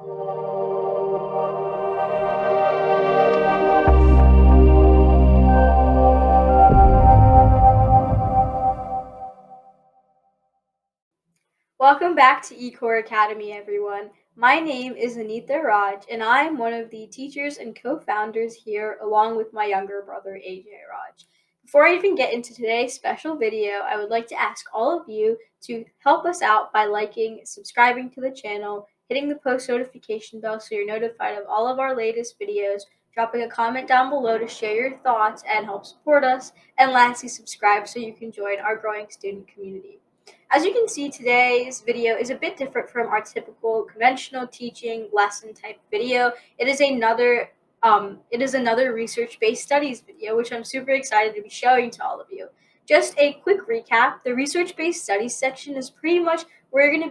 Welcome back to eCoreAcademy, everyone. My name is Anita and I'm one of the teachers and co-founders here along with my younger brother, AJ Raj. Before I even get into today's special video, I would like to ask all of you to help us out by liking, subscribing to the channel, hitting the post notification bell so you're notified of all of our latest videos, dropping a comment down below to share your thoughts and help support us, and lastly, subscribe so you can join our growing student community. As you can see, today's video is a bit different from our typical conventional teaching lesson type video. It is another research-based studies video, which I'm super excited to be showing to all of you. Just a quick recap: the research-based studies section is pretty much where you're going to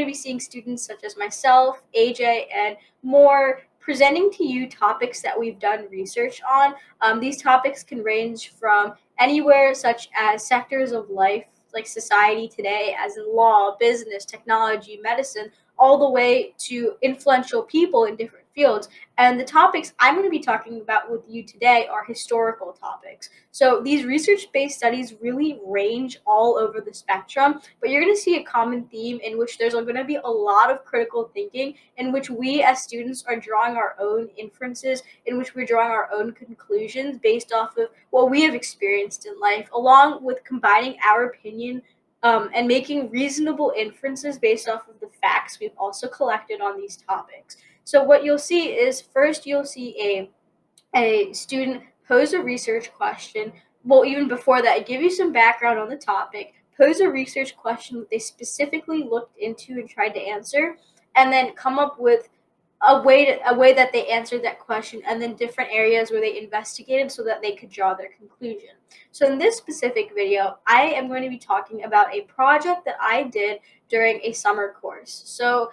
be seeing students such as myself, AJ, and more presenting to you topics that we've done research on. These topics can range from anywhere such as sectors of life, like society today, as in law, business, technology, medicine, all the way to influential people in different fields. And the topics I'm going to be talking about with you today are historical topics. So these research-based studies really range all over the spectrum, but you're going to see a common theme in which there's going to be a lot of critical thinking, in which we as students are drawing our own inferences, in which we're drawing our own conclusions based off of what we have experienced in life, along with combining our opinion and making reasonable inferences based off of the facts we've also collected on these topics. So what you'll see is, first you'll see a student pose a research question. Well, even before that, give you some background on the topic, pose a research question that they specifically looked into and tried to answer, and then come up with a way that they answered that question, and then different areas where they investigated so that they could draw their conclusion. So in this specific video, I am going to be talking about a project that I did during a summer course. So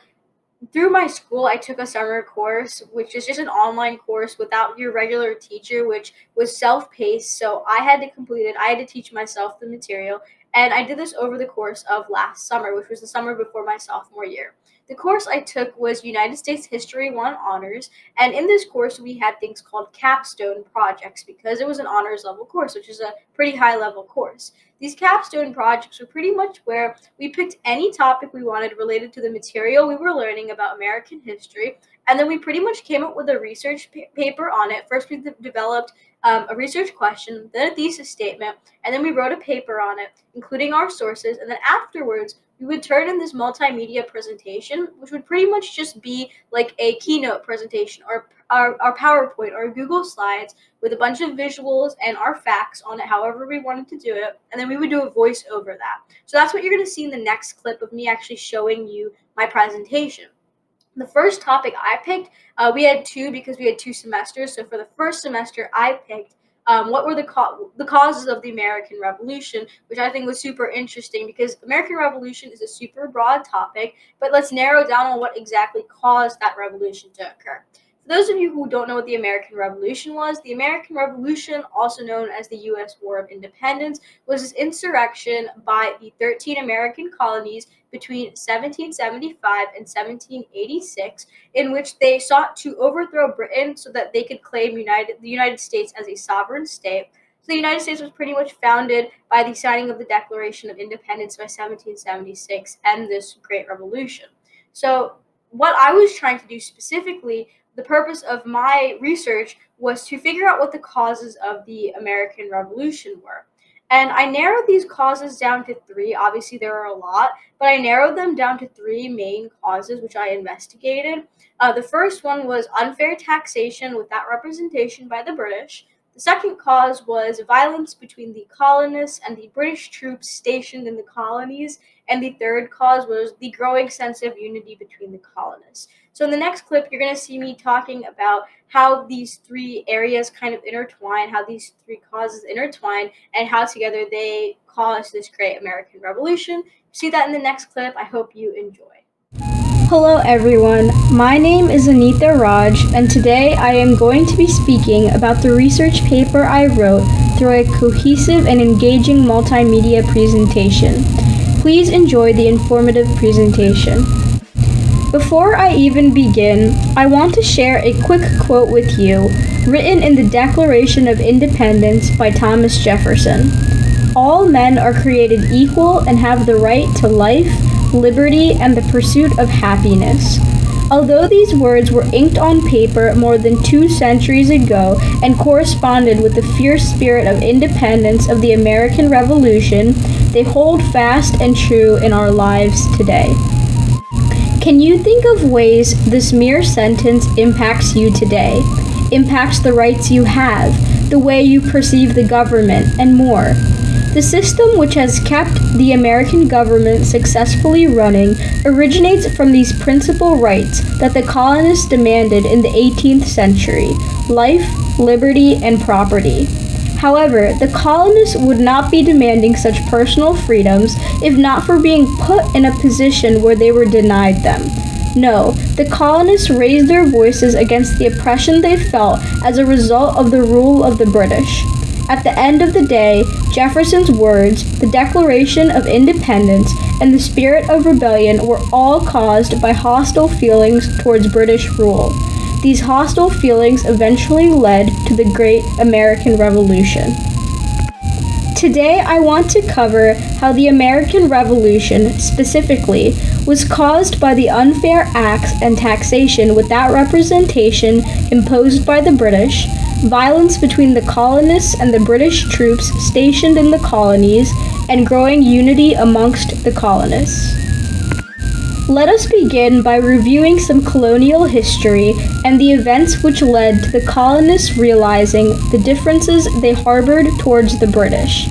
through my school, I took a summer course, which is just an online course without your regular teacher, which was self-paced. So I had to complete it. I had to teach myself the material. And I did this over the course of last summer, which was the summer before my sophomore year. The course I took was United States History 1 Honors, and in this course we had things called capstone projects because it was an honors level course, which is a pretty high level course. These capstone projects were pretty much where we picked any topic we wanted related to the material we were learning about American history, and then we pretty much came up with a research paper on it. First we developed a research question, then a thesis statement, and then we wrote a paper on it, including our sources, and then afterwards we would turn in this multimedia presentation, which would pretty much just be like a keynote presentation or our PowerPoint or Google Slides with a bunch of visuals and our facts on it, however we wanted to do it, and then we would do a voice over that. So that's what you're going to see in the next clip of me actually showing you my presentation. The first topic I picked, we had two because we had 2 semesters. So for the first semester, I picked what were the causes of the American Revolution, which I think was super interesting because American Revolution is a super broad topic, but let's narrow down on what exactly caused that revolution to occur. For those of you who don't know what the American Revolution was, the American Revolution, also known as the U.S. War of Independence, was this insurrection by the 13 American colonies between 1775 and 1786, in which they sought to overthrow Britain so that they could claim the United States as a sovereign state. So the United States was pretty much founded by the signing of the Declaration of Independence by 1776 and this Great Revolution. So what I was trying to do specifically, the purpose of my research was to figure out what the causes of the American Revolution were. And I narrowed these causes down to 3. Obviously, there are a lot, but I narrowed them down to 3 main causes, which I investigated. The first one was unfair taxation without representation by the British. The second cause was violence between the colonists and the British troops stationed in the colonies. And the third cause was the growing sense of unity between the colonists. So in the next clip, you're going to see me talking about how these 3 areas kind of intertwine, how these 3 causes intertwine, and how together they caused this great American Revolution. See that in the next clip. I hope you enjoy. Hello everyone, my name is Anita Raj, and today I am going to be speaking about the research paper I wrote through a cohesive and engaging multimedia presentation. Please enjoy the informative presentation. Before I even begin, I want to share a quick quote with you, written in the Declaration of Independence by Thomas Jefferson. All men are created equal and have the right to life, liberty, and the pursuit of happiness. Although these words were inked on paper more than 2 centuries ago and corresponded with the fierce spirit of independence of the American Revolution, they hold fast and true in our lives today. Can you think of ways this mere sentence impacts you today, impacts the rights you have, the way you perceive the government, and more? The system which has kept the American government successfully running originates from these principal rights that the colonists demanded in the 18th century: life, liberty, and property. However, the colonists would not be demanding such personal freedoms if not for being put in a position where they were denied them. No, the colonists raised their voices against the oppression they felt as a result of the rule of the British. At the end of the day, Jefferson's words, the Declaration of Independence, and the spirit of rebellion were all caused by hostile feelings towards British rule. These hostile feelings eventually led to the Great American Revolution. Today, I want to cover how the American Revolution, specifically, was caused by the unfair acts and taxation without representation imposed by the British, violence between the colonists and the British troops stationed in the colonies, and growing unity amongst the colonists. Let us begin by reviewing some colonial history and the events which led to the colonists realizing the differences they harbored towards the British.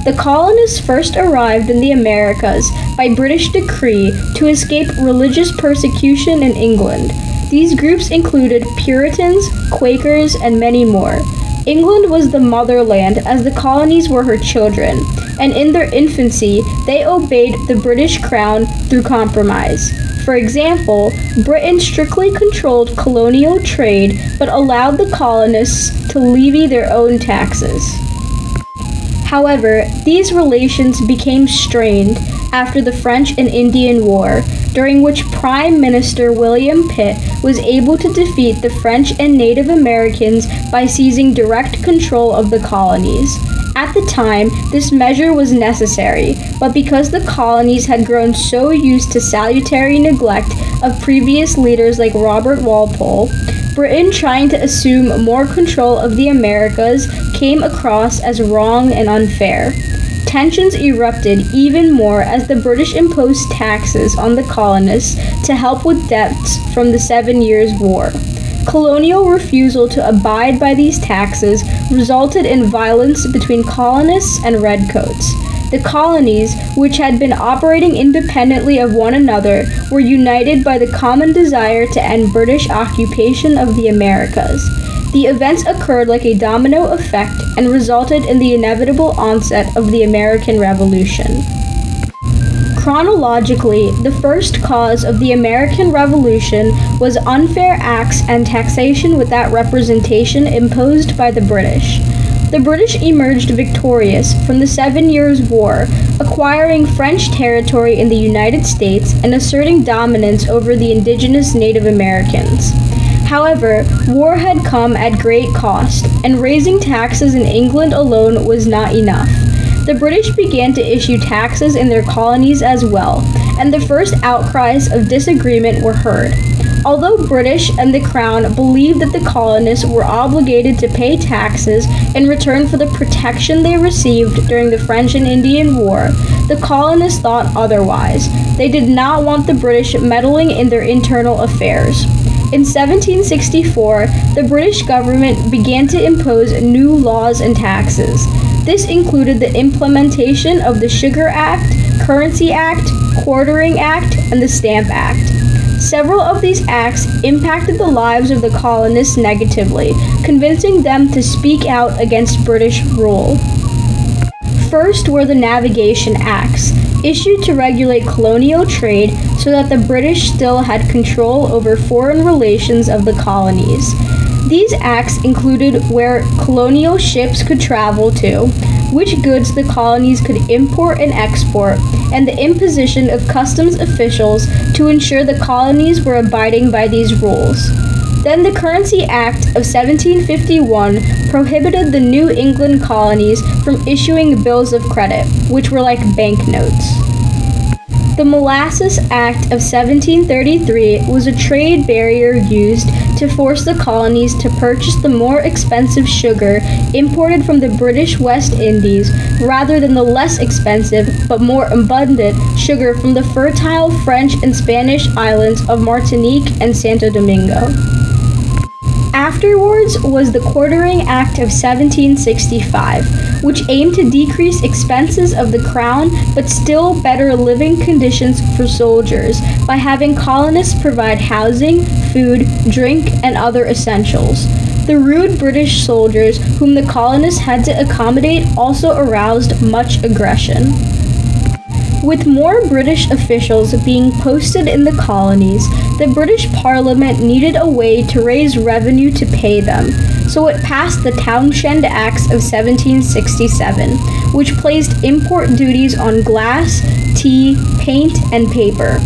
The colonists first arrived in the Americas by British decree to escape religious persecution in England. These groups included Puritans, Quakers, and many more. England was the motherland as the colonies were her children, and in their infancy, they obeyed the British crown through compromise. For example, Britain strictly controlled colonial trade but allowed the colonists to levy their own taxes. However, these relations became strained after the French and Indian War, during which Prime Minister William Pitt was able to defeat the French and Native Americans by seizing direct control of the colonies. At the time, this measure was necessary, but because the colonies had grown so used to salutary neglect of previous leaders like Robert Walpole, Britain trying to assume more control of the Americas came across as wrong and unfair. Tensions erupted even more as the British imposed taxes on the colonists to help with debts from the 7 Years' War. Colonial refusal to abide by these taxes resulted in violence between colonists and redcoats. The colonies, which had been operating independently of one another, were united by the common desire to end British occupation of the Americas. The events occurred like a domino effect and resulted in the inevitable onset of the American Revolution. Chronologically, the first cause of the American Revolution was unfair acts and taxation without representation imposed by the British. The British emerged victorious from the 7 Years' War, acquiring French territory in the United States and asserting dominance over the indigenous Native Americans. However, war had come at great cost, and raising taxes in England alone was not enough. The British began to issue taxes in their colonies as well, and the first outcries of disagreement were heard. Although British and the Crown believed that the colonists were obligated to pay taxes in return for the protection they received during the French and Indian War, the colonists thought otherwise. They did not want the British meddling in their internal affairs. In 1764, the British government began to impose new laws and taxes. This included the implementation of the Sugar Act, Currency Act, Quartering Act, and the Stamp Act. Several of these acts impacted the lives of the colonists negatively, convincing them to speak out against British rule. First were the Navigation Acts, issued to regulate colonial trade so that the British still had control over foreign relations of the colonies. These acts included where colonial ships could travel to, which goods the colonies could import and export, and the imposition of customs officials to ensure the colonies were abiding by these rules. Then the Currency Act of 1751 prohibited the New England colonies from issuing bills of credit, which were like banknotes. The Molasses Act of 1733 was a trade barrier used to force the colonies to purchase the more expensive sugar imported from the British West Indies rather than the less expensive but more abundant sugar from the fertile French and Spanish islands of Martinique and Santo Domingo. Afterwards was the Quartering Act of 1765, which aimed to decrease expenses of the crown but still better living conditions for soldiers by having colonists provide housing, food, drink, and other essentials. The rude British soldiers whom the colonists had to accommodate also aroused much aggression. With more British officials being posted in the colonies, the British Parliament needed a way to raise revenue to pay them, so it passed the Townshend Acts of 1767, which placed import duties on glass, tea, paint, and paper.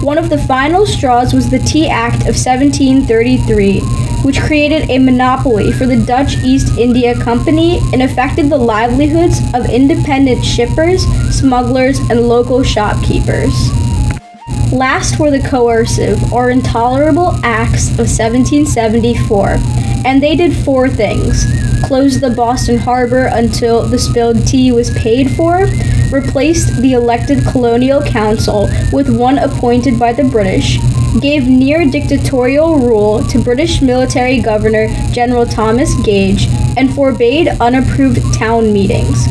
One of the final straws was the Tea Act of 1733, which created a monopoly for the Dutch East India Company and affected the livelihoods of independent shippers, smugglers, and local shopkeepers. Last were the coercive, or intolerable acts of 1774, and they did four things: closed the Boston Harbor until the spilled tea was paid for, replaced the elected colonial council with one appointed by the British, gave near-dictatorial rule to British military governor General Thomas Gage, and forbade unapproved town meetings.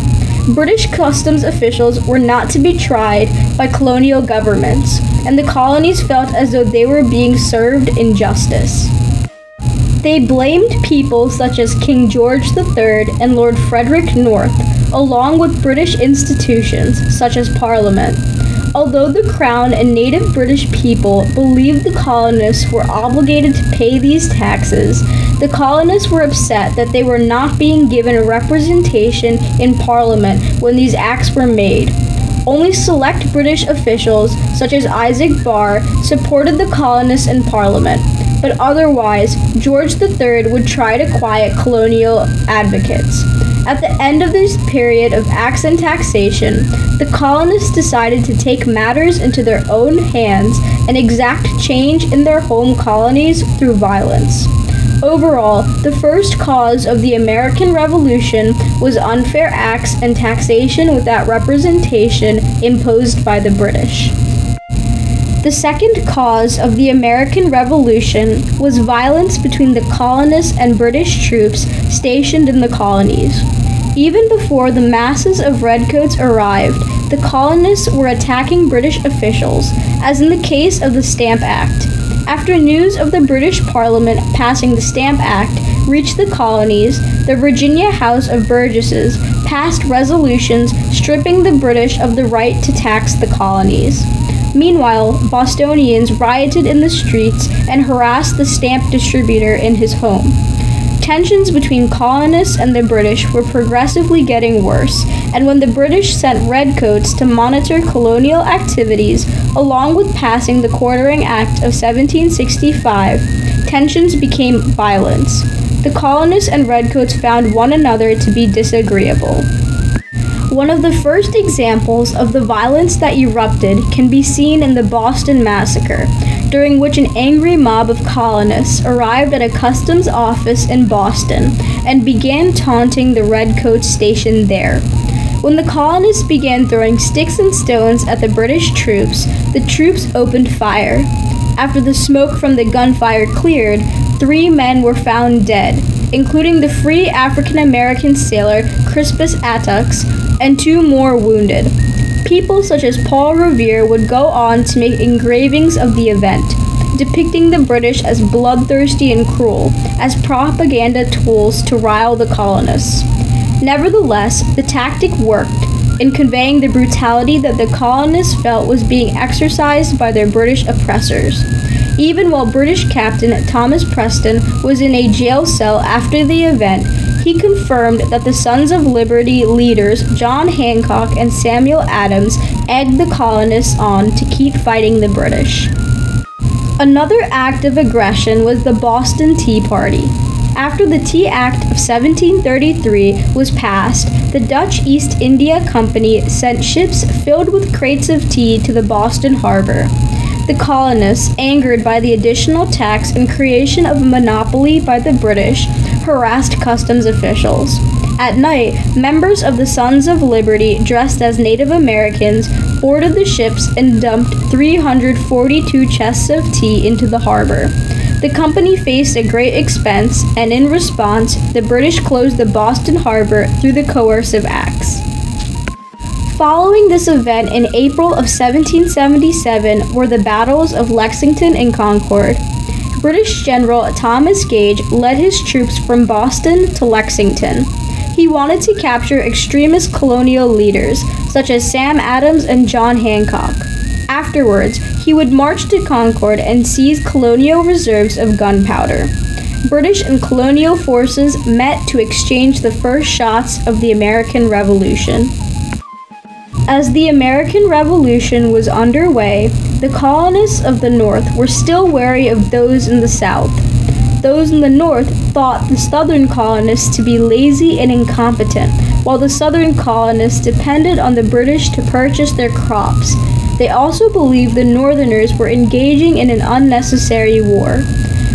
British customs officials were not to be tried by colonial governments, and the colonies felt as though they were being served injustice. They blamed people such as King George III and Lord Frederick North, along with British institutions such as Parliament. Although the Crown and native British people believed the colonists were obligated to pay these taxes, the colonists were upset that they were not being given a representation in Parliament when these acts were made. Only select British officials, such as Isaac Barr, supported the colonists in Parliament, but otherwise, George III would try to quiet colonial advocates. At the end of this period of acts and taxation, the colonists decided to take matters into their own hands and exact change in their home colonies through violence. Overall, the first cause of the American Revolution was unfair acts and taxation without representation imposed by the British. The second cause of the American Revolution was violence between the colonists and British troops stationed in the colonies. Even before the masses of redcoats arrived, the colonists were attacking British officials, as in the case of the Stamp Act. After news of the British Parliament passing the Stamp Act reached the colonies, the Virginia House of Burgesses passed resolutions stripping the British of the right to tax the colonies. Meanwhile, Bostonians rioted in the streets and harassed the stamp distributor in his home. Tensions between colonists and the British were progressively getting worse, and when the British sent redcoats to monitor colonial activities, along with passing the Quartering Act of 1765, tensions became violence. The colonists and redcoats found one another to be disagreeable. One of the first examples of the violence that erupted can be seen in the Boston Massacre, during which an angry mob of colonists arrived at a customs office in Boston and began taunting the redcoats stationed there. When the colonists began throwing sticks and stones at the British troops, the troops opened fire. After the smoke from the gunfire cleared, 3 men were found dead, including the free African-American sailor Crispus Attucks, and 2 more wounded. People such as Paul Revere would go on to make engravings of the event, depicting the British as bloodthirsty and cruel, as propaganda tools to rile the colonists. Nevertheless, the tactic worked in conveying the brutality that the colonists felt was being exercised by their British oppressors. Even while British Captain Thomas Preston was in a jail cell after the event, he confirmed that the Sons of Liberty leaders John Hancock and Samuel Adams egged the colonists on to keep fighting the British. Another act of aggression was the Boston Tea Party. After the Tea Act of 1733 was passed, the Dutch East India Company sent ships filled with crates of tea to the Boston harbor. The colonists, angered by the additional tax and creation of a monopoly by the British, harassed customs officials. At night, members of the Sons of Liberty, dressed as Native Americans, boarded the ships and dumped 342 chests of tea into the harbor. The company faced a great expense, and in response, the British closed the Boston harbor through the Coercive Acts. Following this event in April of 1777 were the battles of Lexington and Concord. British General Thomas Gage led his troops from Boston to Lexington. He wanted to capture extremist colonial leaders, such as Sam Adams and John Hancock. Afterwards, he would march to Concord and seize colonial reserves of gunpowder. British and colonial forces met to exchange the first shots of the American Revolution. As the American Revolution was underway, the colonists of the North were still wary of those in the South. Those in the North thought the Southern colonists to be lazy and incompetent, while the Southern colonists depended on the British to purchase their crops. They also believed the Northerners were engaging in an unnecessary war.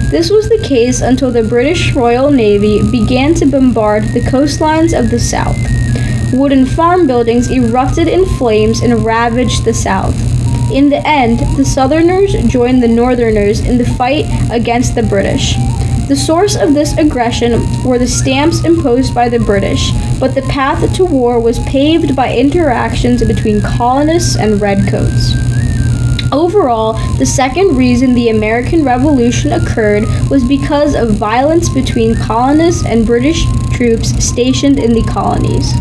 This was the case until the British Royal Navy began to bombard the coastlines of the South. Wooden farm buildings erupted in flames and ravaged the South. In the end, the Southerners joined the Northerners in the fight against the British. The source of this aggression were the stamps imposed by the British, but the path to war was paved by interactions between colonists and redcoats. Overall, the second reason the American Revolution occurred was because of violence between colonists and British troops stationed in the colonies.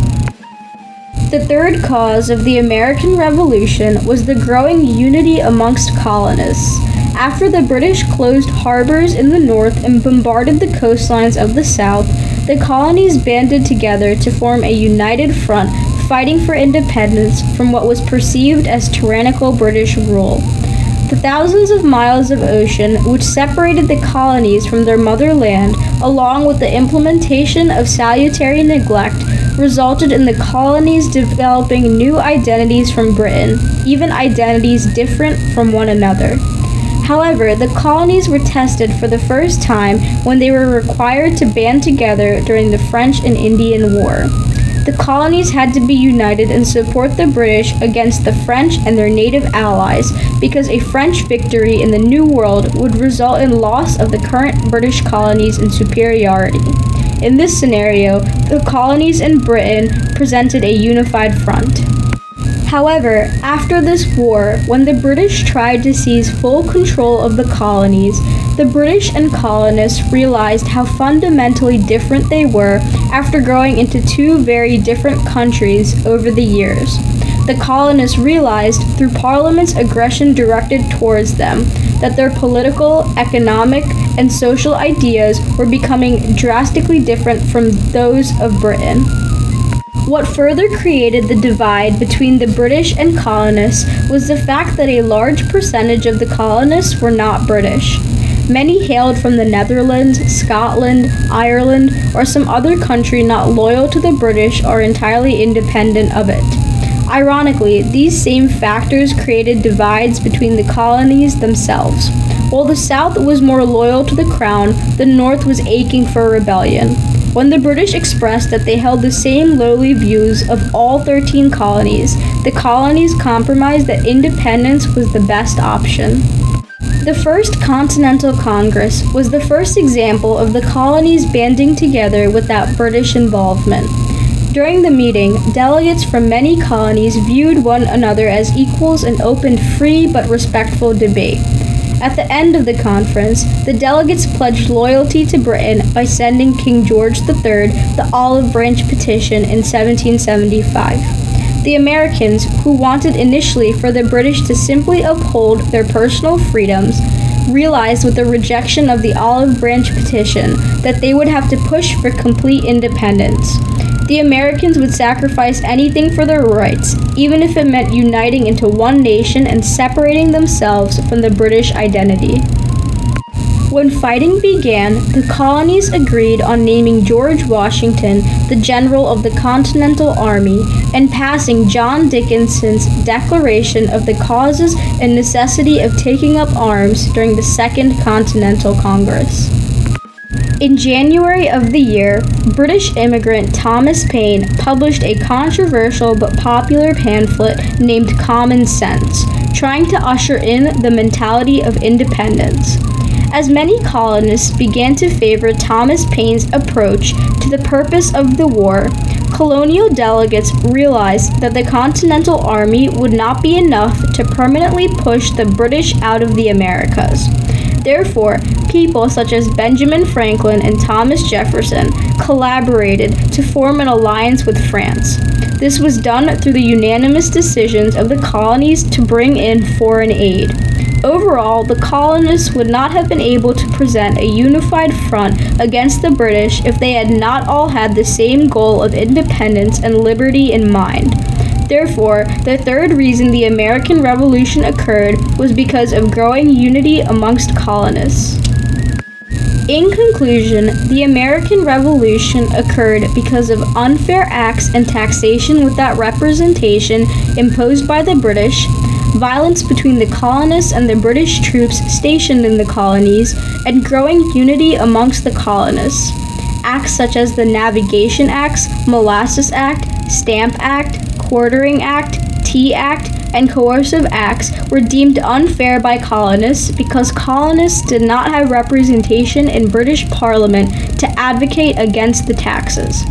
The third cause of the American Revolution was the growing unity amongst colonists. After the British closed harbors in the north and bombarded the coastlines of the south, the colonies banded together to form a united front, fighting for independence from what was perceived as tyrannical British rule. The thousands of miles of ocean which separated the colonies from their motherland, along with the implementation of salutary neglect, resulted in the colonies developing new identities from Britain, even identities different from one another. However, the colonies were tested for the first time when they were required to band together during the French and Indian War. The colonies had to be united and support the British against the French and their native allies, because a French victory in the New World would result in loss of the current British colonies and superiority. In this scenario, the colonies and Britain presented a unified front. However, after this war, when the British tried to seize full control of the colonies, the British and colonists realized how fundamentally different they were after growing into two very different countries over the years. The colonists realized, through Parliament's aggression directed towards them, that their political, economic, and social ideas were becoming drastically different from those of Britain. What further created the divide between the British and colonists was the fact that a large percentage of the colonists were not British. Many hailed from the Netherlands, Scotland, Ireland, or some other country not loyal to the British or entirely independent of it. Ironically, these same factors created divides between the colonies themselves. While the South was more loyal to the Crown, the North was aching for rebellion. When the British expressed that they held the same lowly views of all 13 colonies, the colonies compromised that independence was the best option. The First Continental Congress was the first example of the colonies banding together without British involvement. During the meeting, delegates from many colonies viewed one another as equals and opened free but respectful debate. At the end of the conference, the delegates pledged loyalty to Britain by sending King George III the Olive Branch Petition in 1775. The Americans, who wanted initially for the British to simply uphold their personal freedoms, realized with the rejection of the Olive Branch Petition that they would have to push for complete independence. The Americans would sacrifice anything for their rights, even if it meant uniting into one nation and separating themselves from the British identity. When fighting began, the colonies agreed on naming George Washington the General of the Continental Army and passing John Dickinson's Declaration of the Causes and Necessity of Taking Up Arms during the Second Continental Congress. In January of the year, British immigrant Thomas Paine published a controversial but popular pamphlet named Common Sense, trying to usher in the mentality of independence. As many colonists began to favor Thomas Paine's approach to the purpose of the war, colonial delegates realized that the Continental Army would not be enough to permanently push the British out of the Americas. Therefore, people such as Benjamin Franklin and Thomas Jefferson collaborated to form an alliance with France. This was done through the unanimous decisions of the colonies to bring in foreign aid. Overall, the colonists would not have been able to present a unified front against the British if they had not all had the same goal of independence and liberty in mind. Therefore, the third reason the American Revolution occurred was because of growing unity amongst colonists. In conclusion, the American Revolution occurred because of unfair acts and taxation without representation imposed by the British, violence between the colonists and the British troops stationed in the colonies, and growing unity amongst the colonists. Acts such as the Navigation Acts, Molasses Act, Stamp Act, Quartering Act, Tea Act, and Coercive Acts were deemed unfair by colonists because colonists did not have representation in British Parliament to advocate against the taxes.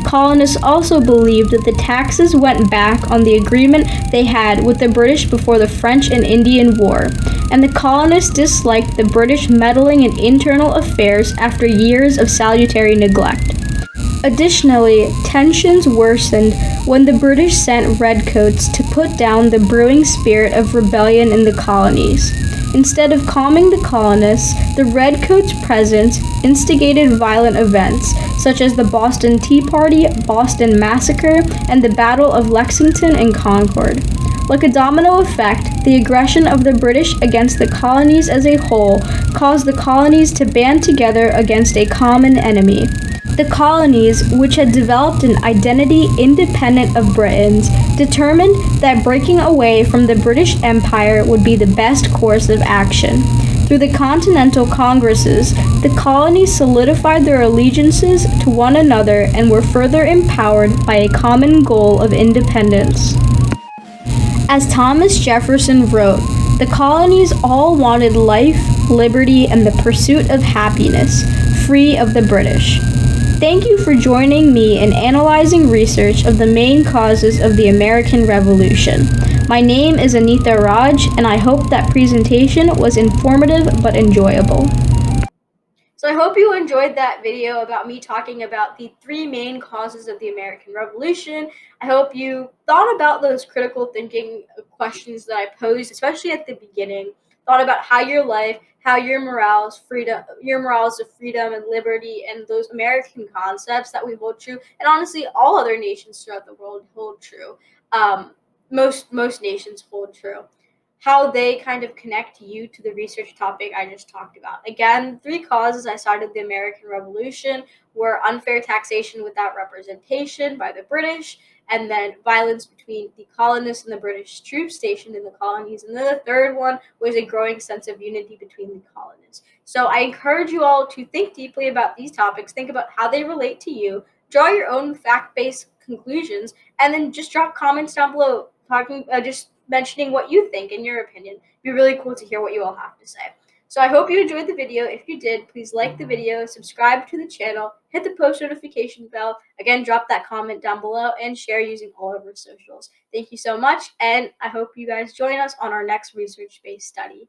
Colonists also believed that the taxes went back on the agreement they had with the British before the French and Indian War, and the colonists disliked the British meddling in internal affairs after years of salutary neglect. Additionally, tensions worsened when the British sent redcoats to put down the brewing spirit of rebellion in the colonies. Instead of calming the colonists, the redcoats' presence instigated violent events, such as the Boston Tea Party, Boston Massacre, and the Battle of Lexington and Concord. Like a domino effect, the aggression of the British against the colonies as a whole caused the colonies to band together against a common enemy. The colonies, which had developed an identity independent of Britain's, determined that breaking away from the British Empire would be the best course of action. Through the Continental Congresses, the colonies solidified their allegiances to one another and were further empowered by a common goal of independence. As Thomas Jefferson wrote, the colonies all wanted life, liberty, and the pursuit of happiness, free of the British. Thank you for joining me in analyzing research of the main causes of the American Revolution. My name is Anita and I hope that presentation was informative but enjoyable. So I hope you enjoyed that video about me talking about the three main causes of the American Revolution. I hope you thought about those critical thinking questions that I posed, especially at the beginning. Thought about how your life, how your morals of freedom and liberty, and those American concepts that we hold true, and honestly, all other nations throughout the world hold true. Most nations hold true. How they kind of connect you to the research topic I just talked about. Again, three causes I cited the American Revolution were unfair taxation without representation by the British, and then violence between the colonists and the British troops stationed in the colonies. And then the third one was a growing sense of unity between the colonists. So I encourage you all to think deeply about these topics, think about how they relate to you, draw your own fact-based conclusions, and then just drop comments down below just mentioning what you think in your opinion. It'd be really cool to hear what you all have to say. So I hope you enjoyed the video. If you did, please like the video, subscribe to the channel, hit the post notification bell. Again, drop that comment down below and share using all of our socials. Thank you so much, and I hope you guys join us on our next research-based study.